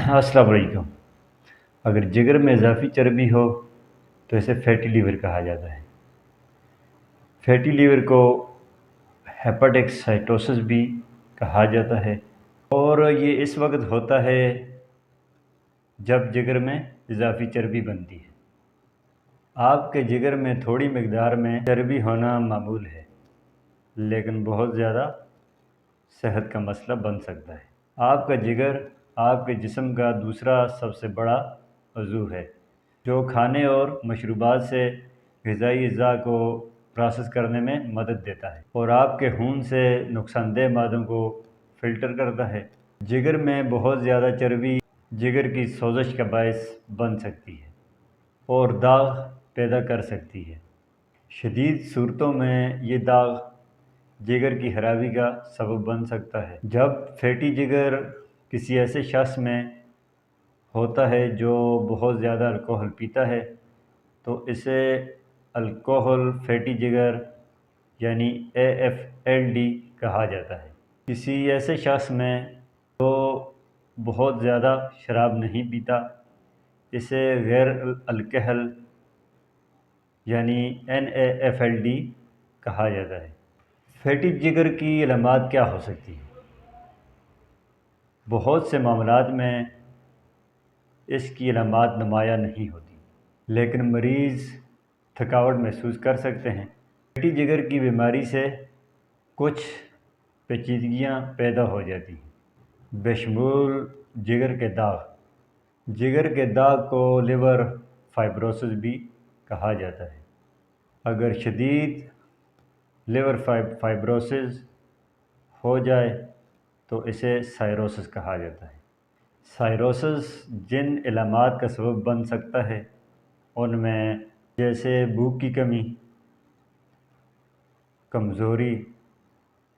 अस्सलाम वालेकुम। अगर जिगर में इजाफी चर्बी हो तो इसे फैटी लीवर कहा जाता है। फैटी लीवर को हेपेटोसाइटोसिस भी कहा जाता है और ये इस वक्त होता है जब जिगर में इजाफी चर्बी बनती है। आपके जिगर में थोड़ी मकदार में चर्बी होना मामूल है, लेकिन बहुत ज़्यादा सेहत का मसला बन सकता है। आपका जिगर आपके जिस्म का दूसरा सबसे बड़ा अज़ू है, जो खाने और मशरूबात से ग़िज़ाई अज़्ज़ा को प्रोसेस करने में मदद देता है और आपके खून से नुकसानदेह मादों को फ़िल्टर करता है। जिगर में बहुत ज़्यादा चर्बी जिगर की सोज़श का बायस बन सकती है और दाग पैदा कर सकती है। शदीद सूरतों में ये दाग जिगर की खराबी का सबब बन सकता है। जब फैटी जिगर किसी ऐसे शख्स में होता है जो बहुत ज़्यादा अल्कोहल पीता है तो इसे अल्कोहल फैटी जिगर यानी AFLD कहा जाता है। किसी ऐसे शख्स में जो बहुत ज़्यादा शराब नहीं पीता इसे गैर अल्कोहल यानी NAFLD कहा जाता है। फैटी जिगर की अलामात क्या हो सकती हैं? बहुत से मामलात में इसकी अलामात नुमायाँ नहीं होती, लेकिन मरीज़ थकावट महसूस कर सकते हैं। फैटी जिगर की बीमारी से कुछ पेचीदगियाँ पैदा हो जाती हैं, बेशमूल जिगर के दाग। जिगर के दाग को लिवर फाइब्रोसिस भी कहा जाता है। अगर शदीद लिवर फाइब्रोसिस हो जाए तो इसे सायरोसिस कहा जाता है। सायरोसिस जिन इलामात का सबब बन सकता है उनमें जैसे भूख की कमी, कमज़ोरी,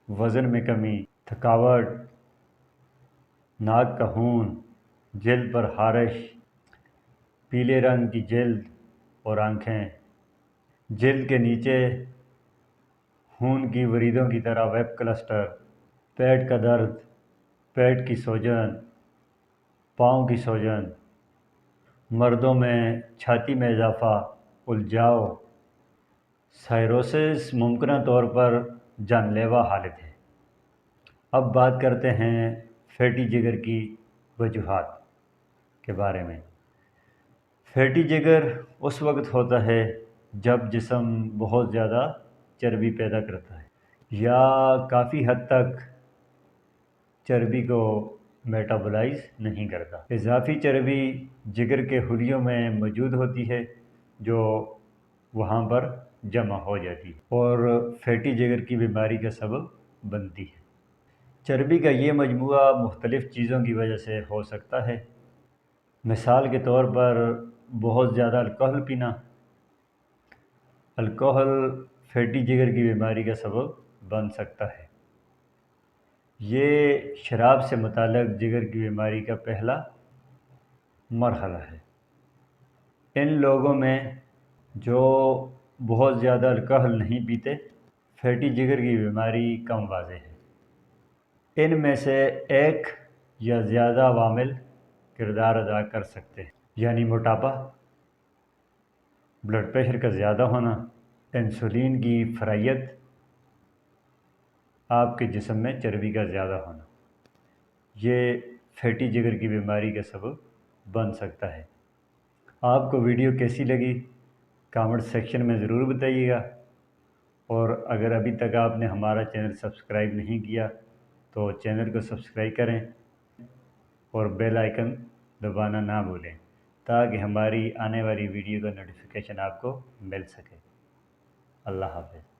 वज़न में कमी, थकावट, नाक का खून, जल्द पर खारिश, पीले रंग की जल्द और आँखें, जल्द के नीचे खून की वरीदों की तरह वेब क्लस्टर, पेट का दर्द, पेट की सूजन, पाँव की सूजन, मर्दों में छाती में इजाफा, उलझाव। सायरोसिस मुमकिन तौर पर जानलेवा हालत है। अब बात करते हैं फैटी जिगर की वजूहात के बारे में। फैटी जिगर उस वक्त होता है जब जिस्म बहुत ज़्यादा चर्बी पैदा करता है या काफ़ी हद तक चर्बी को मेटाबोलाइज नहीं करता। इजाफी चर्बी जिगर के हुलियों में मौजूद होती है जो वहाँ पर जमा हो जाती है और फैटी जिगर की बीमारी का सबब बनती है। चर्बी का ये मजमूआ मुख्तलिफ़ चीज़ों की वजह से हो सकता है। मिसाल के तौर पर बहुत ज़्यादा अल्कोहल पीना। अल्कोहल फैटी जिगर की बीमारी का सबब बन सकता है। ये शराब से मुताल्लिक़ जिगर की बीमारी का पहला मरहला है। इन लोगों में जो बहुत ज़्यादा अल्कोहल नहीं पीते फैटी जिगर की बीमारी कम वाज़ेह है। इनमें से एक या ज़्यादा अवामिल किरदार अदा कर सकते हैं, यानी मोटापा, ब्लड प्रेशर का ज़्यादा होना, इंसुलिन की फ़राइयत, आपके जिस्म में चर्बी का ज़्यादा होना। ये फैटी जिगर की बीमारी का सबब बन सकता है। आपको वीडियो कैसी लगी कमेंट सेक्शन में ज़रूर बताइएगा और अगर अभी तक आपने हमारा चैनल सब्सक्राइब नहीं किया तो चैनल को सब्सक्राइब करें और बेल आइकन दबाना ना भूलें ताकि हमारी आने वाली वीडियो का नोटिफिकेशन आपको मिल सके। अल्लाह हाफ़िज़।